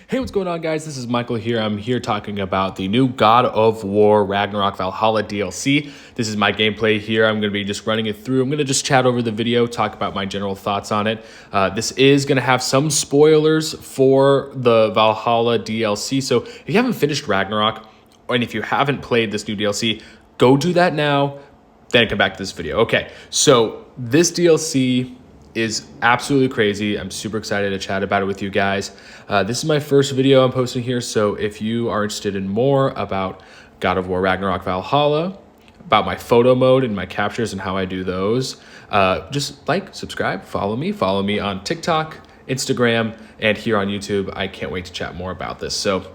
Hey, what's going on, guys? This is Michael here. I'm here talking about the new God of War Ragnarok Valhalla DLC. This is my gameplay here. I'm going to be just running it through. I'm going to just chat over the video, talk about my general thoughts on it. This is going to have some spoilers for the Valhalla DLC. So if you haven't finished Ragnarok, and if you haven't played this new DLC, go do that now, then come back to this video. Okay, so this DLC is absolutely crazy. I'm super excited to chat about it with you guys. This is my first video I'm posting here, so if you are interested in more about God of War Ragnarok Valhalla, about my photo mode and my captures and how I do those, just like, subscribe, follow me on TikTok, Instagram, and here on YouTube. I can't wait to chat more about this. So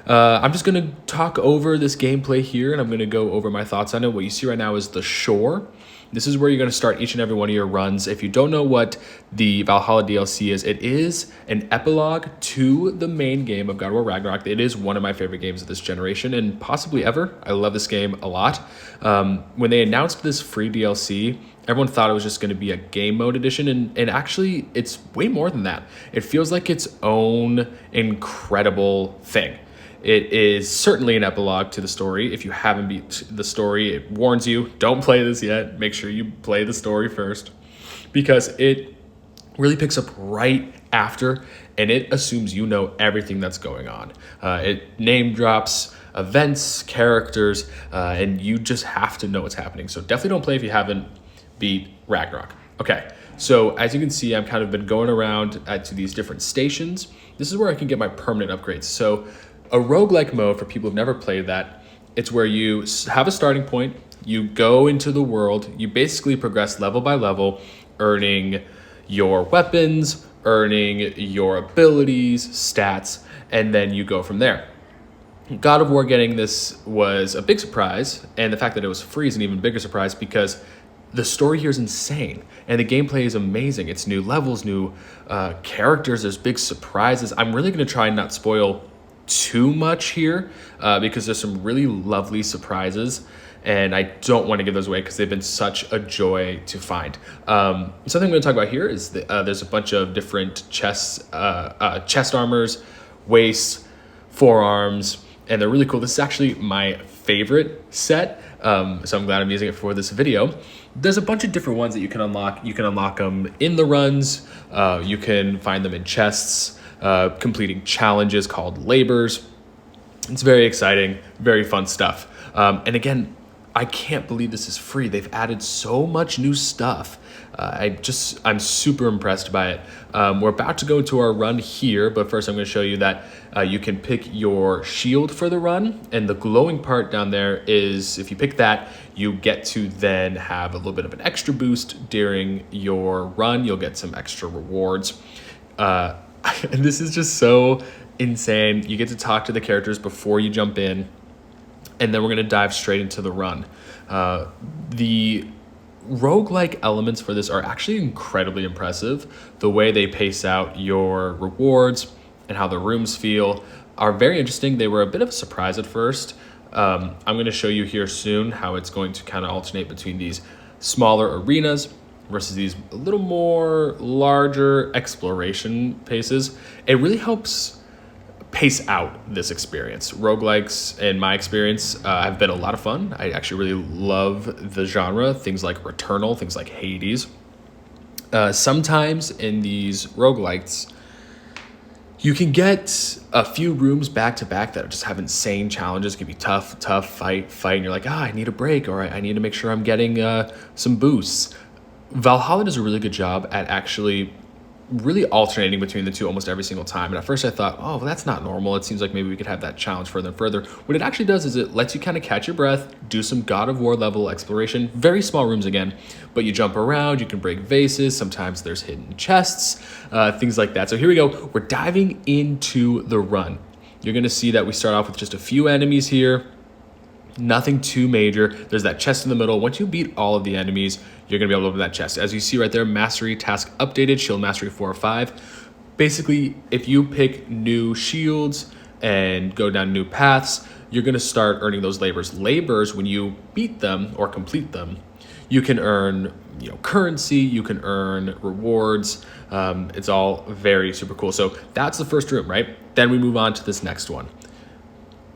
I'm just going to talk over this gameplay here, and I'm going to go over my thoughts on it. What you see right now is the shore. This is where you're going to start each and every one of your runs. If you don't know what the Valhalla DLC is, it is an epilogue to the main game of God of War Ragnarok. It is one of my favorite games of this generation and possibly ever. I love this game a lot. When they announced this free DLC, everyone thought it was just going to be a game mode edition, and actually it's way more than that. It feels like its own incredible thing. It is certainly an epilogue to the story. If you haven't beat the story, it warns you, don't play this yet. Make sure you play the story first, because it really picks up right after, and it assumes you know everything that's going on. It name drops events, characters, and you just have to know what's happening. So definitely don't play if you haven't beat Ragnarok. Okay, so as you can see, I've kind of been going around to these different stations. This is where I can get my permanent upgrades. So a roguelike mode, for people who've never played that, it's where you have a starting point, you go into the world, you basically progress level by level, earning your weapons, earning your abilities, stats, and then you go from there. God of War getting this was a big surprise, and the fact that it was free is an even bigger surprise, because the story here is insane, and the gameplay is amazing. It's new levels, new characters, there's big surprises. I'm really going to try and not spoil too much here because there's some really lovely surprises, and I don't want to give those away because they've been such a joy to find. Something I'm going to talk about here is there's a bunch of different chest armors, waists, forearms, and they're really cool. This is actually my favorite set, so I'm glad I'm using it for this video. There's a bunch of different ones that you can unlock. You can unlock them in the runs. You can find them in chests, completing challenges called labors. It's very exciting, very fun stuff. And again, I can't believe this is free. They've added so much new stuff. I'm super impressed by it. We're about to go into our run here, but first I'm going to show you that you can pick your shield for the run, and the glowing part down there is, if you pick that, you get to then have a little bit of an extra boost during your run. You'll get some extra rewards. And this is just so insane. You get to talk to the characters before you jump in, and then we're going to dive straight into the run. The roguelike elements for this are actually incredibly impressive. The way they pace out your rewards and how the rooms feel are very interesting. They were a bit of a surprise at first. I'm going to show you here soon how it's going to kind of alternate between these smaller arenas versus these a little more larger exploration paces. It really helps pace out this experience. Roguelikes, in my experience, have been a lot of fun. I actually really love the genre, things like Returnal, things like Hades. Sometimes in these roguelikes, you can get a few rooms back to back that just have insane challenges. It can be tough, fight, and you're like, I need a break, or I need to make sure I'm getting some boosts. Valhalla does a really good job at actually really alternating between the two almost every single time. And at first I thought, oh, well, that's not normal. It seems like maybe we could have that challenge further and further. What it actually does is it lets you kind of catch your breath, do some God of War level exploration, very small rooms again, but you jump around, you can break vases, sometimes there's hidden chests, things like that. So here we go. We're diving into the run. You're going to see that we start off with just a few enemies here. Nothing too major. There's that chest in the middle. Once you beat all of the enemies, you're going to be able to open that chest. As you see right there, mastery task updated, shield mastery 4 or 5. Basically, if you pick new shields and go down new paths, you're going to start earning those labors. Labors, when you beat them or complete them, You can earn, currency, you can earn rewards. It's all very super cool. So that's the first room, right? Then we move on to this next one.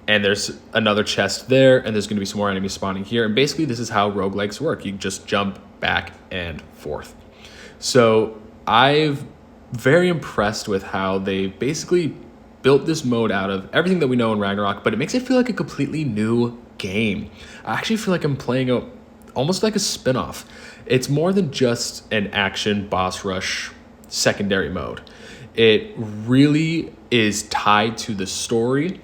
And there's another chest there, and there's going to be some more enemies spawning here. And basically, this is how roguelikes work. You just jump back and forth. So I'm very impressed with how they basically built this mode out of everything that we know in Ragnarok, but it makes it feel like a completely new game. I actually feel like I'm playing almost like a spin-off. It's more than just an action boss rush secondary mode. It really is tied to the story,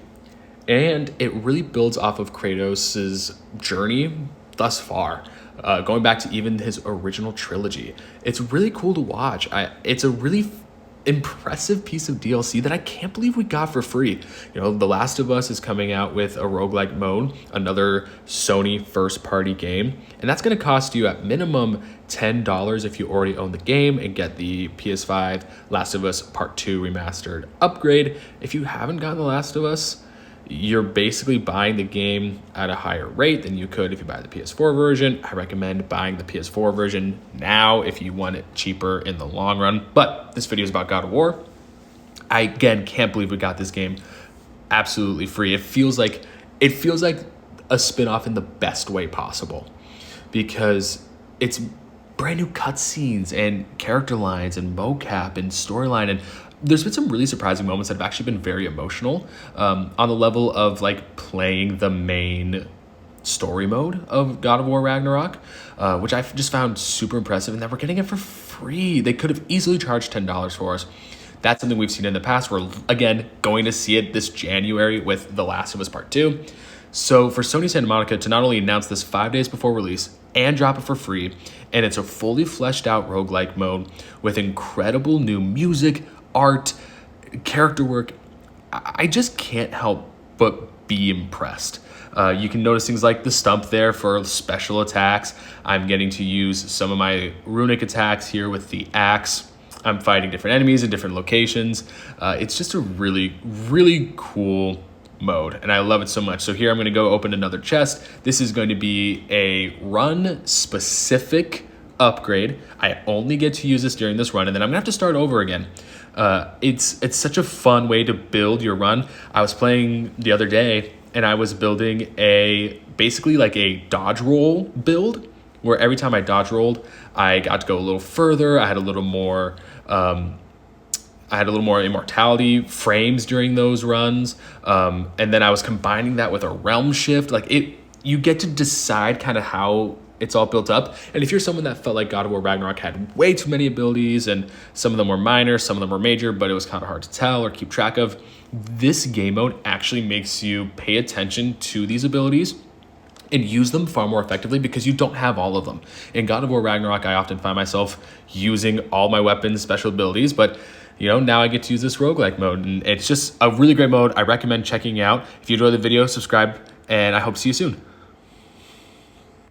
and it really builds off of Kratos' journey thus far, going back to even his original trilogy. It's really cool to watch. It's a really impressive piece of DLC that I can't believe we got for free. The Last of Us is coming out with a roguelike mode, another Sony first-party game, and that's going to cost you at minimum $10 if you already own the game and get the PS5 Last of Us Part 2 Remastered upgrade. If you haven't gotten The Last of Us, you're basically buying the game at a higher rate than you could if you buy the PS4 version. I recommend buying the PS4 version now if you want it cheaper in the long run. But this video is about God of War. I, again, can't believe we got this game absolutely free. It feels like a spin-off in the best way possible, because it's brand new cutscenes and character lines and mocap and storyline, and there's been some really surprising moments that have actually been very emotional, on the level of like playing the main story mode of God of War Ragnarok, which I've just found super impressive, and that we're getting it for free. They could have easily charged $10 for us. That's something we've seen in the past. We're, again, going to see it this January with The Last of Us Part 2. So for Sony Santa Monica to not only announce this 5 days before release and drop it for free, and it's a fully fleshed out roguelike mode with incredible new music, art, character work, I just can't help but be impressed. You can notice things like the stump there for special attacks. I'm getting to use some of my runic attacks here with the axe. I'm fighting different enemies in different locations. It's just a really, really cool mode, and I love it so much. So here I'm going to go open another chest. This is going to be a run specific upgrade. I only get to use this during this run, and then I'm gonna have to start over again. It's such a fun way to build your run. I was playing the other day, and I was building basically like a dodge roll build, where every time I dodge rolled, I got to go a little further. I had a little more immortality frames during those runs, and then I was combining that with a realm shift. You get to decide kind of how it's all built up. And if you're someone that felt like God of War Ragnarok had way too many abilities, and some of them were minor, some of them were major, but it was kind of hard to tell or keep track of, this game mode actually makes you pay attention to these abilities and use them far more effectively, because you don't have all of them. In God of War Ragnarok, I often find myself using all my weapons' special abilities, but now I get to use this roguelike mode, and it's just a really great mode. I recommend checking it out. If you enjoyed the video, subscribe, and I hope to see you soon.